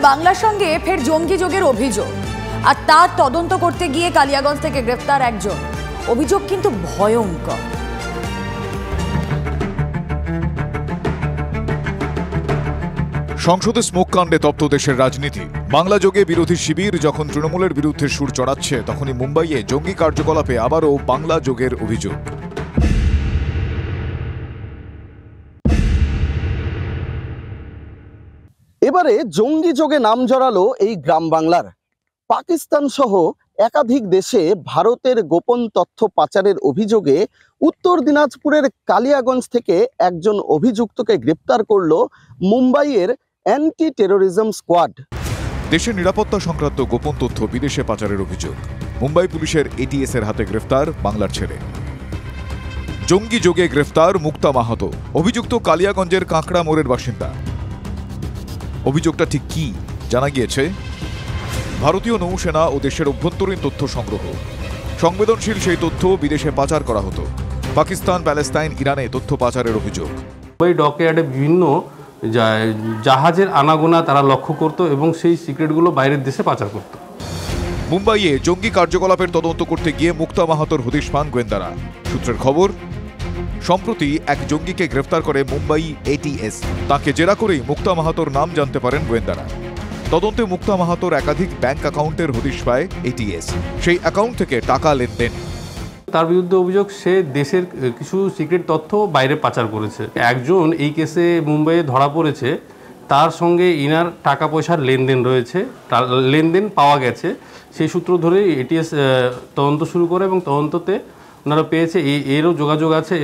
বাংলার সঙ্গে ফের জঙ্গি যোগের অভিযোগ, আর তার তদন্ত করতে গিয়ে কালিয়াগঞ্জ থেকে গ্রেফতার একজন। অভিযোগ কিন্তু ভয়ঙ্কর। সংসদে স্মোক কাণ্ডে তপ্ত দেশের রাজনীতি। বাংলা যোগে বিরোধী শিবির যখন তৃণমূলের বিরুদ্ধে সুর চড়াচ্ছে, তখনই মুম্বাইয়ে জঙ্গি কার্যকলাপে আবারও বাংলা যোগের অভিযোগ। এবারে জঙ্গি যোগে নাম জড়ালো এই গ্রাম বাংলার। পাকিস্তান সহ একাধিক দেশে ভারতের গোপন তথ্য পাচারের অভিযোগে উত্তর দিনাজপুরের কালিয়াগঞ্জ থেকে একজন অভিযুক্তকে গ্রেপ্তার করল মুম্বাইয়ের অ্যান্টি টেরোরিজম স্কোয়াড। দেশের নিরাপত্তা সংক্রান্ত গোপন তথ্য বিদেশে পাচারের অভিযোগ। মুম্বাই পুলিশের এটিএস এর হাতে গ্রেফতার বাংলার ছেলে। জঙ্গি যোগে গ্রেফতার মুক্তা মাহাতো। অভিযুক্ত কালিয়াগঞ্জের কাঁকড়া মোড়ের বাসিন্দা। অভিযোগটা ঠিক কি জানা গিয়েছে? ভারতীয় নৌসেনা ও দেশের অভ্যন্তরীণ তথ্য সংগ্রহ। সংবেদনশীল সেই তথ্য বিদেশে পাচার করা হতো। পাকিস্তান, প্যালেস্তাইন, ইরানে তথ্য পাচারের অভিযোগ। মুম্বাই ডকইয়ার্ডে বিভিন্ন জাহাজের আনাগোনা তারা লক্ষ্য করত এবং সেই সিক্রেটগুলো বাইরের দেশে পাচার করত। মুম্বাইয়ে জঙ্গি কার্যকলাপের তদন্ত করতে গিয়ে মুক্তা মাহাতোর হদিশ পান গোয়েন্দারা। সূত্রের খবর, সম্প্রতি এক জঙ্গিকে গ্রেফতার করে মুম্বাই এটিএস। তাকে জেরা করেই মুক্তা মাহাতোর নাম জানতে পারেন গোয়েন্দারা। তদন্তে মুক্তা মাহাতোর একাধিক ব্যাংক অ্যাকাউন্টের হদিশ পায় এটিএস। সেই অ্যাকাউন্ট থেকে টাকা লেনদেন। তার বিরুদ্ধে অভিযোগ, সে দেশের কিছু সিক্রেট তথ্য বাইরে পাচার করেছে। একজন এই কেসে মুম্বাইয়ে ধরা পড়েছে, তার সঙ্গে ইনার টাকা পয়সার লেনদেন রয়েছে, লেনদেন পাওয়া গেছে। সেই সূত্র ধরে এটিএস তদন্ত শুরু করে এবং তদন্ততে ওনারা পেয়েছে এরও যোগাযোগ আছে।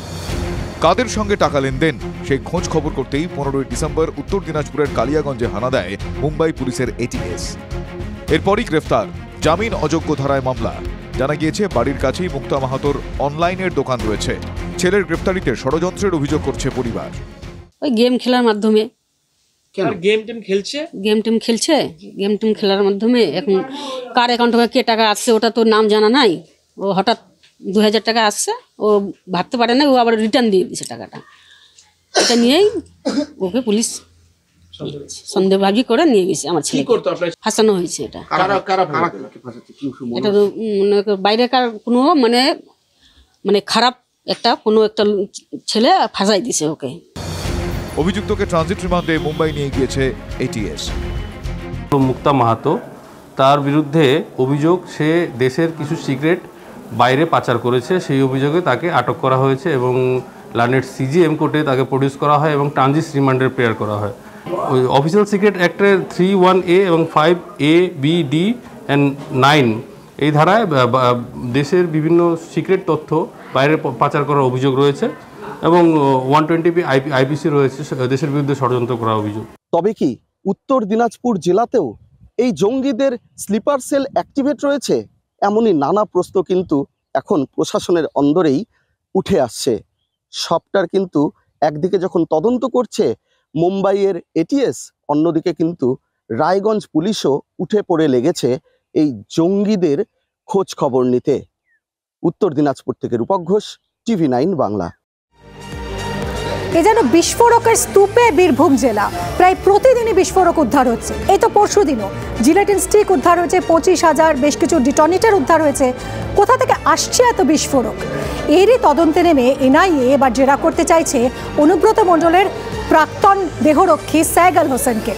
কাদের সঙ্গে টাকা লেনদেন সেই খোঁজ খবর করতেই 15 ডিসেম্বর উত্তর দিনাজপুরের কালিয়াগঞ্জে হানা দেয় মুম্বাই পুলিশের এটিএস। এরপরই গ্রেফতার। জামিন অযোগ্য ধারায় মামলা। জানা গিয়েছে বাড়ির কাছেই মুক্তা মাহাতোর অনলাইনের দোকান রয়েছে। ছেলের গ্রেফতারিতে ষড়যন্ত্রের অভিযোগ করছে পরিবার। ওই গেম খেলার মাধ্যমে। গেম টেম খেলার মাধ্যমে এখন কার অ্যাকাউন্টে কে টাকা আসছে ওটা তো নাম জানা নাই। ও হঠাৎ 2000 টাকা আসছে, ও ভাবতে পারে না, ও আবার রিটার্ন দিয়ে দিয়েছে টাকাটা। এটা নিয়েই ওকে পুলিশ সন্দেহভাগী করে নিয়ে গেছে। আমার ছেলে ফাঁসানো হয়েছে। এটা এটা বাইরেকার কোনো মানে খারাপ কোনো একটা ছেলে ফাঁসাই দিছে ওকে। অভিযুক্তকে ট্রানজিট রিমান্ডে মুম্বাই নিয়ে গিয়েছে এটিএস। মুক্তা মাহাতো, তার বিরুদ্ধে অভিযোগ সে দেশের কিছু সিক্রেট বাইরে পাচার করেছে। সেই অভিযোগে তাকে আটক করা হয়েছে এবং লার্নেড সিজিএম কোর্টে তাকে প্রডিউস করা হয় এবং ট্রানজিট রিমান্ডের প্রেয়ার করা হয়। ওই অফিসিয়াল সিক্রেট অ্যাক্টের 3(1)A এবং 5(A)(B)(D) and 9 এই ধারায় দেশের বিভিন্ন সিক্রেট তথ্য বাইরে পাচার করার অভিযোগ রয়েছে এবং 120B IPC রয়েছে, দেশের বিরুদ্ধে ষড়যন্ত্র করার অভিযোগ। তবে কি উত্তর দিনাজপুর জেলাতেও এই জঙ্গিদের স্লিপার সেল অ্যাক্টিভেট রয়েছে? এমনই নানা প্রশ্ন কিন্তু এখন প্রশাসনের অন্দরেই উঠে আসছে। সবটার কিন্তু একদিকে যখন তদন্ত করছে মুম্বাইয়ের এটিএস, অন্যদিকে কিন্তু রায়গঞ্জ পুলিশও উঠে পড়ে লেগেছে এই জঙ্গিদের খোঁজ খবর নিতে। উত্তর দিনাজপুর থেকে রূপক ঘোষ, TV9 বাংলা। এ যেন বিস্ফোরকের স্তূপে বীরভূম জেলা। প্রায় প্রতিদিনই বিস্ফোরক উদ্ধার হচ্ছে। এই তো পরশুদিনও জিলেটিন স্টিক উদ্ধার হয়েছে 25,000, বেশ কিছু ডিটনেটর উদ্ধার হয়েছে। কোথা থেকে আসছে এত বিস্ফোরক? এরই তদন্তে নেমে এনআইএ এবার জেরা করতে চাইছে অনুব্রত মণ্ডলের প্রাক্তন দেহরক্ষী সাইগাল হোসেনকে।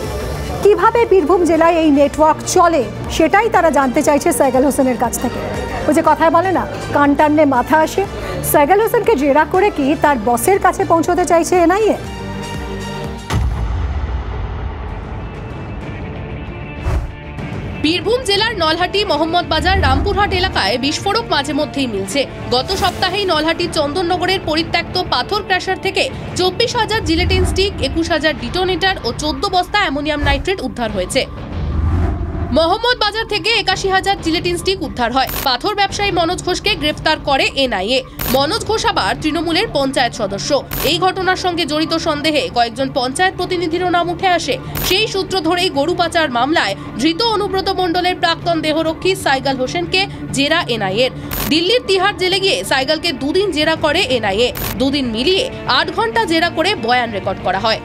কিভাবে বীরভূম জেলায় এই নেটওয়ার্ক চলে সেটাই তারা জানতে চাইছে সাইগাল হোসেনের কাছ থেকে। ওই যে কথায় বলে না, কান টানলে মাথা আসে। সাইগাল হোসেনকে জেরা করে কি তার বসের কাছে পৌঁছতে চাইছে এনআইএ? বীরভূম জেলার নলহাটি, মোহাম্মদ বাজার, রামপুরহাট এলাকায় বিস্ফোরক মাঝে মধ্যেই মিলছে। গত সপ্তাহেই নলহাটির চন্দননগরের পরিত্যক্ত পাথর ক্র্যাশার থেকে 24,000 জিলেটিন স্টিক, 21,000 ডিটোনেটর ও 14 বস্তা অ্যামোনিয়াম নাইট্রেট উদ্ধার হয়েছে। মোহাম্মদ বাজার থেকে 81,000 জিলেটিন স্টিক উদ্ধার হয়। পাথর ব্যবসায়ী মনোজ ঘোষকে গ্রেফতার করে এনআইএ। মনোজ ঘোষ আবার তৃণমূলের পঞ্চায়েত সদস্য। এই ঘটনার সঙ্গে জড়িত সন্দেহে কয়েকজন পঞ্চায়েত প্রতিনিধিরও নাম উঠে আসে। সেই সূত্র ধরেই গরু পাচার মামলায় ধৃত অনুব্রত মণ্ডলের প্রাক্তন দেহরক্ষী সাইগাল হোসেনকে জেরা এনআইএর। দিল্লির তিহার জেলে গিয়ে সাইগালকে 2 দিন জেরা করে এনআইএ। 2 দিন মিলিয়ে 8 ঘন্টা জেরা করে বয়ান রেকর্ড করা হয়।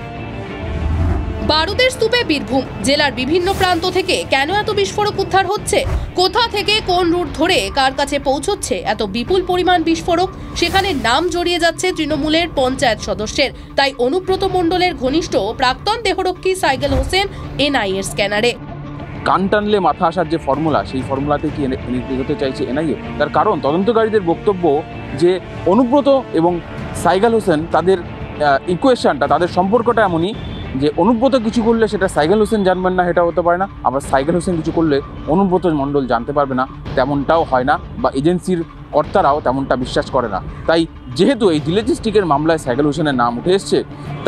বারুদের স্তূপে বীরভূম জেলার বিভিন্ন প্রান্ত থেকে কেন এত বিস্ফোরক উদ্ধার হচ্ছে, কোথা থেকে কোন রুট ধরে কার কাছে পৌঁছচ্ছে এত বিপুল পরিমাণ বিস্ফোরক, সেখানে নাম জড়িয়ে যাচ্ছে তৃণমূলের পঞ্চায়েত সদস্যের। তাই অনুব্রত মণ্ডলের ঘনিষ্ঠ প্রাক্তন দেহরক্ষী সাইকেল হোসেন এনআইএ স্ক্যানারে। কান টানলে মাথা আসার যে ফর্মুলা, সেই ফর্মুলাতে কি এগোতে চাইছে এনআইএ? তার কারণ তদন্তকারীদের বক্তব্য যে অনুব্রত এবং সাইকেল হোসেন তাদের ইকুয়েশনটা, তাদের সম্পর্কটা এমনই যে অনুব্রত কিছু করলে সেটা সাইকেল হোসেন জানবেন না, এটা হতে পারে না। আবার সাইকেল হোসেন কিছু করলে অনুব্রত মণ্ডল জানতে পারবে না, তেমনটাও হয় না, বা এজেন্সির কর্তারাও তেমনটা বিশ্বাস করে না। তাই যেহেতু এই জিলেটিন স্টিকের মামলায় সাইকেল হোসেনের নাম উঠে এসছে,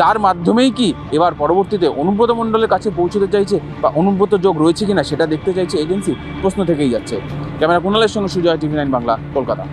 তার মাধ্যমেই কি এবার পরবর্তীতে অনুব্রত মণ্ডলের কাছে পৌঁছতে চাইছে বা অনুব্রত যোগ রয়েছে কিনা সেটা দেখতে চাইছে এজেন্সি? প্রশ্ন থেকেই যাচ্ছে। ক্যামেরা কুণালের সঙ্গে সুজয়, TV9 বাংলা, কলকাতা।